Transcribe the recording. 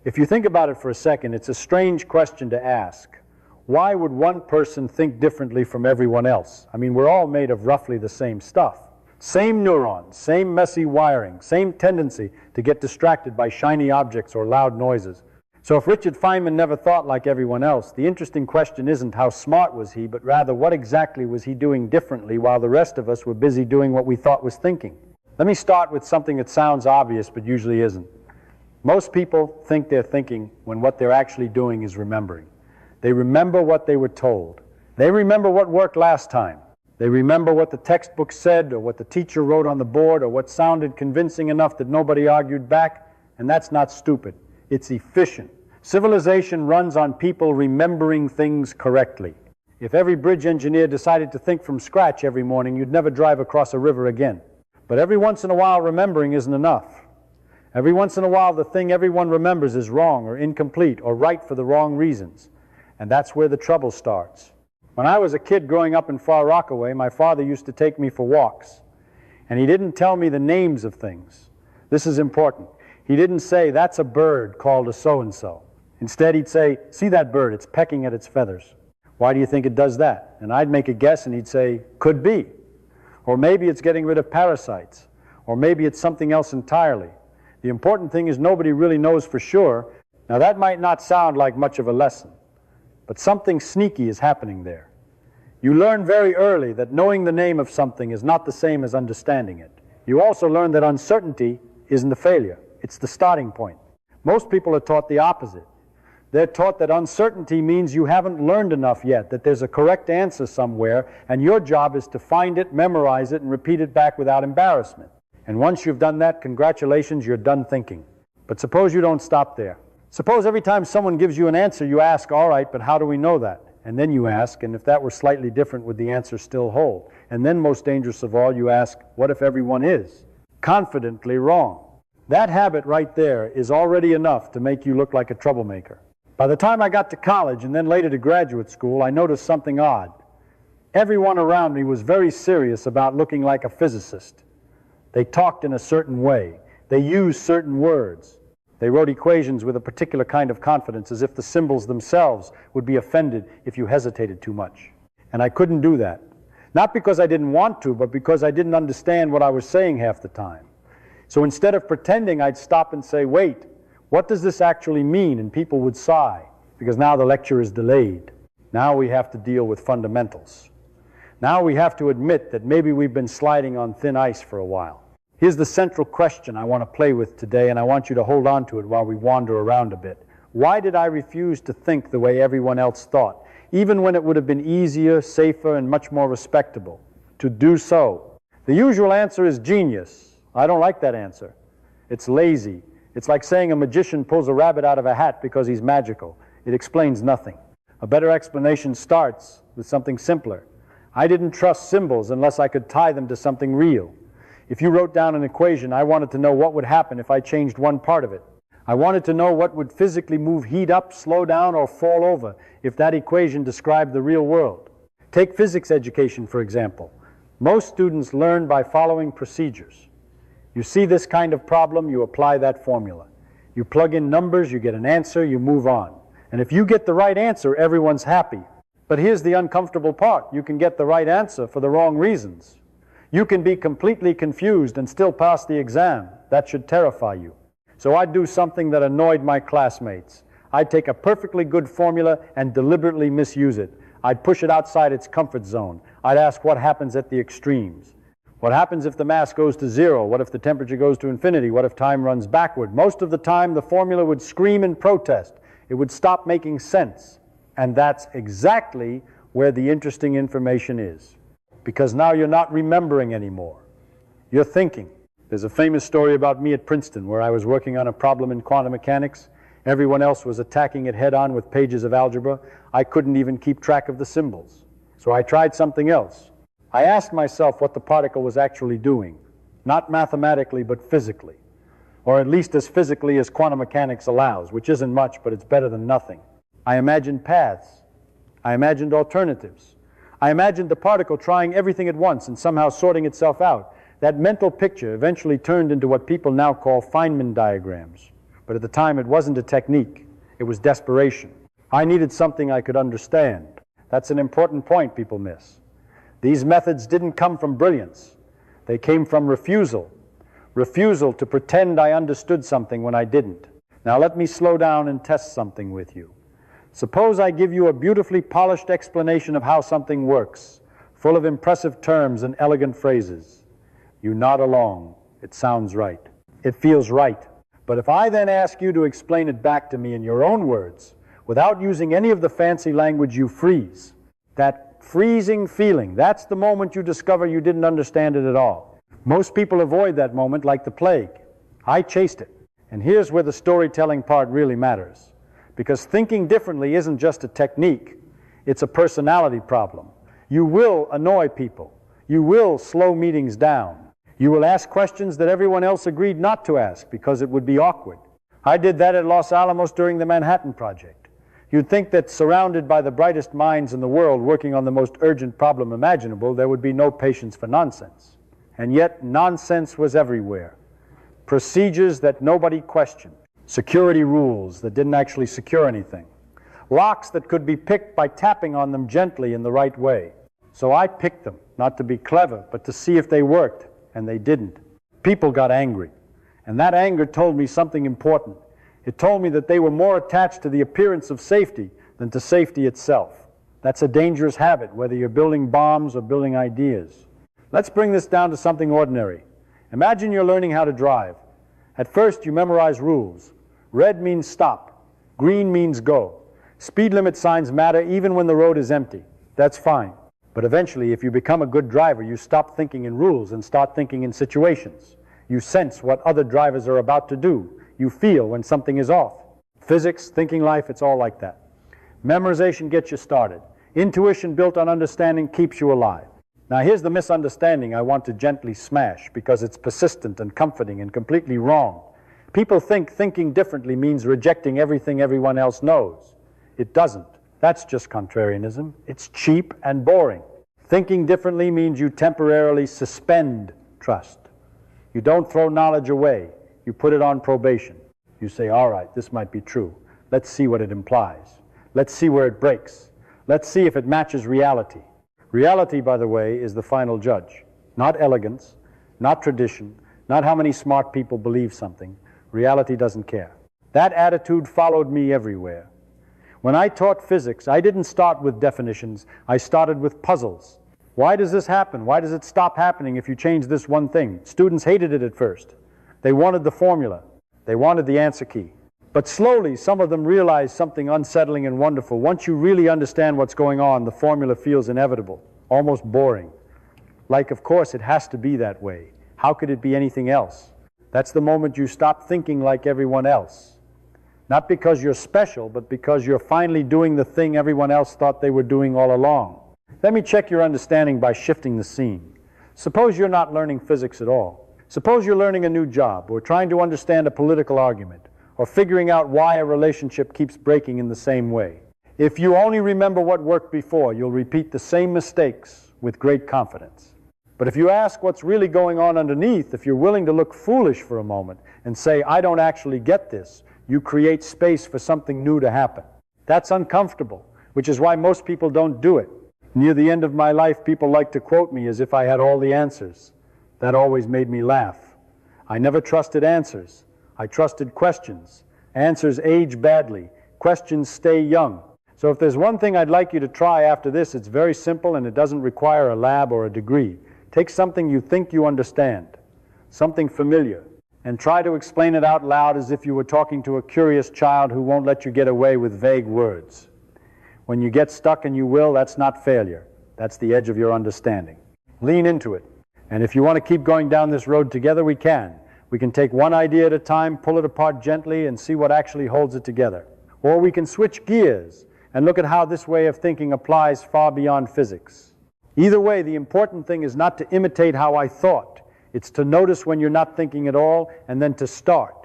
If you think about it for a second, it's a strange question to ask. Why would one person think differently from everyone else? I mean, we're all made of roughly the same stuff. Same neurons, same messy wiring, same tendency to get distracted by shiny objects or loud noises. So if Richard Feynman never thought like everyone else, the interesting question isn't how smart was he, but rather what exactly was he doing differently while the rest of us were busy doing what we thought was thinking. Let me start with something that sounds obvious but usually isn't. Most people think they're thinking when what they're actually doing is remembering. They remember what they were told. They remember what worked last time. They remember what the textbook said or what the teacher wrote on the board or what sounded convincing enough that nobody argued back, and that's not stupid. It's efficient. Civilization runs on people remembering things correctly. If every bridge engineer decided to think from scratch every morning, you'd never drive across a river again. But every once in a while, remembering isn't enough. Every once in a while, the thing everyone remembers is wrong or incomplete or right for the wrong reasons. And that's where the trouble starts. When I was a kid growing up in Far Rockaway, my father used to take me for walks. And he didn't tell me the names of things. This is important. He didn't say, that's a bird called a so-and-so. Instead, he'd say, see that bird, it's pecking at its feathers. Why do you think it does that? And I'd make a guess and he'd say, could be. Or maybe it's getting rid of parasites. Or maybe it's something else entirely. The important thing is nobody really knows for sure. Now that might not sound like much of a lesson, but something sneaky is happening there. You learn very early that knowing the name of something is not the same as understanding it. You also learn that uncertainty isn't a failure. It's the starting point. Most people are taught the opposite. They're taught that uncertainty means you haven't learned enough yet, that there's a correct answer somewhere, and your job is to find it, memorize it, and repeat it back without embarrassment. And once you've done that, congratulations, you're done thinking. But suppose you don't stop there. Suppose every time someone gives you an answer, you ask, all right, but how do we know that? And then you ask, and if that were slightly different, would the answer still hold? And then, most dangerous of all, you ask, what if everyone is confidently wrong? That habit right there is already enough to make you look like a troublemaker. By the time I got to college and then later to graduate school, I noticed something odd. Everyone around me was very serious about looking like a physicist. They talked in a certain way. They used certain words. They wrote equations with a particular kind of confidence, as if the symbols themselves would be offended if you hesitated too much. And I couldn't do that. Not because I didn't want to, but because I didn't understand what I was saying half the time. So instead of pretending, I'd stop and say, wait, what does this actually mean? And people would sigh, because now the lecture is delayed. Now we have to deal with fundamentals. Now we have to admit that maybe we've been sliding on thin ice for a while. Here's the central question I want to play with today, and I want you to hold on to it while we wander around a bit. Why did I refuse to think the way everyone else thought, even when it would have been easier, safer, and much more respectable to do so? The usual answer is genius. I don't like that answer. It's lazy. It's like saying a magician pulls a rabbit out of a hat because he's magical. It explains nothing. A better explanation starts with something simpler. I didn't trust symbols unless I could tie them to something real. If you wrote down an equation, I wanted to know what would happen if I changed one part of it. I wanted to know what would physically move heat up, slow down, or fall over if that equation described the real world. Take physics education, for example. Most students learn by following procedures. You see this kind of problem, you apply that formula. You plug in numbers, you get an answer, you move on. And if you get the right answer, everyone's happy. But here's the uncomfortable part. You can get the right answer for the wrong reasons. You can be completely confused and still pass the exam. That should terrify you. So I'd do something that annoyed my classmates. I'd take a perfectly good formula and deliberately misuse it. I'd push it outside its comfort zone. I'd ask what happens at the extremes. What happens if the mass goes to zero? What if the temperature goes to infinity? What if time runs backward? Most of the time, the formula would scream in protest. It would stop making sense. And that's exactly where the interesting information is. Because now you're not remembering anymore. You're thinking. There's a famous story about me at Princeton where I was working on a problem in quantum mechanics. Everyone else was attacking it head-on with pages of algebra. I couldn't even keep track of the symbols. So I tried something else. I asked myself what the particle was actually doing. Not mathematically, but physically. Or at least as physically as quantum mechanics allows, which isn't much, but it's better than nothing. I imagined paths. I imagined alternatives. I imagined the particle trying everything at once and somehow sorting itself out. That mental picture eventually turned into what people now call Feynman diagrams. But at the time it wasn't a technique, it was desperation. I needed something I could understand. That's an important point people miss. These methods didn't come from brilliance. They came from refusal. Refusal to pretend I understood something when I didn't. Now let me slow down and test something with you. Suppose I give you a beautifully polished explanation of how something works, full of impressive terms and elegant phrases. You nod along. It sounds right. It feels right. But if I then ask you to explain it back to me in your own words, without using any of the fancy language, you freeze. That freezing feeling, that's the moment you discover you didn't understand it at all. Most people avoid that moment like the plague. I chased it. And here's where the storytelling part really matters. Because thinking differently isn't just a technique, it's a personality problem. You will annoy people. You will slow meetings down. You will ask questions that everyone else agreed not to ask because it would be awkward. I did that at Los Alamos during the Manhattan Project. You'd think that surrounded by the brightest minds in the world working on the most urgent problem imaginable, there would be no patience for nonsense. And yet, nonsense was everywhere. Procedures that nobody questioned. Security rules that didn't actually secure anything. Locks that could be picked by tapping on them gently in the right way. So I picked them, not to be clever, but to see if they worked, and they didn't. People got angry, and that anger told me something important. It told me that they were more attached to the appearance of safety than to safety itself. That's a dangerous habit, whether you're building bombs or building ideas. Let's bring this down to something ordinary. Imagine you're learning how to drive. At first, you memorize rules. Red means stop. Green means go. Speed limit signs matter even when the road is empty. That's fine. But eventually, if you become a good driver, you stop thinking in rules and start thinking in situations. You sense what other drivers are about to do. You feel when something is off. Physics, thinking life, it's all like that. Memorization gets you started. Intuition built on understanding keeps you alive. Now here's the misunderstanding I want to gently smash because it's persistent and comforting and completely wrong. People think thinking differently means rejecting everything everyone else knows. It doesn't. That's just contrarianism. It's cheap and boring. Thinking differently means you temporarily suspend trust. You don't throw knowledge away. You put it on probation. You say, all right, this might be true. Let's see what it implies. Let's see where it breaks. Let's see if it matches reality. Reality, by the way, is the final judge. Not elegance, not tradition, not how many smart people believe something. Reality doesn't care. That attitude followed me everywhere. When I taught physics, I didn't start with definitions. I started with puzzles. Why does this happen? Why does it stop happening if you change this one thing? Students hated it at first. They wanted the formula. They wanted the answer key. But slowly, some of them realized something unsettling and wonderful. Once you really understand what's going on, the formula feels inevitable, almost boring. Like, of course, it has to be that way. How could it be anything else? That's the moment you stop thinking like everyone else. Not because you're special, but because you're finally doing the thing everyone else thought they were doing all along. Let me check your understanding by shifting the scene. Suppose you're not learning physics at all. Suppose you're learning a new job, or trying to understand a political argument, or figuring out why a relationship keeps breaking in the same way. If you only remember what worked before, you'll repeat the same mistakes with great confidence. But if you ask what's really going on underneath, if you're willing to look foolish for a moment and say, I don't actually get this, you create space for something new to happen. That's uncomfortable, which is why most people don't do it. Near the end of my life, people like to quote me as if I had all the answers. That always made me laugh. I never trusted answers. I trusted questions. Answers age badly. Questions stay young. So if there's one thing I'd like you to try after this, it's very simple and it doesn't require a lab or a degree. Take something you think you understand, something familiar, and try to explain it out loud as if you were talking to a curious child who won't let you get away with vague words. When you get stuck, and you will, that's not failure. That's the edge of your understanding. Lean into it. And if you want to keep going down this road together, we can. We can take one idea at a time, pull it apart gently, and see what actually holds it together. Or we can switch gears and look at how this way of thinking applies far beyond physics. Either way, the important thing is not to imitate how I thought. It's to notice when you're not thinking at all, and then to start.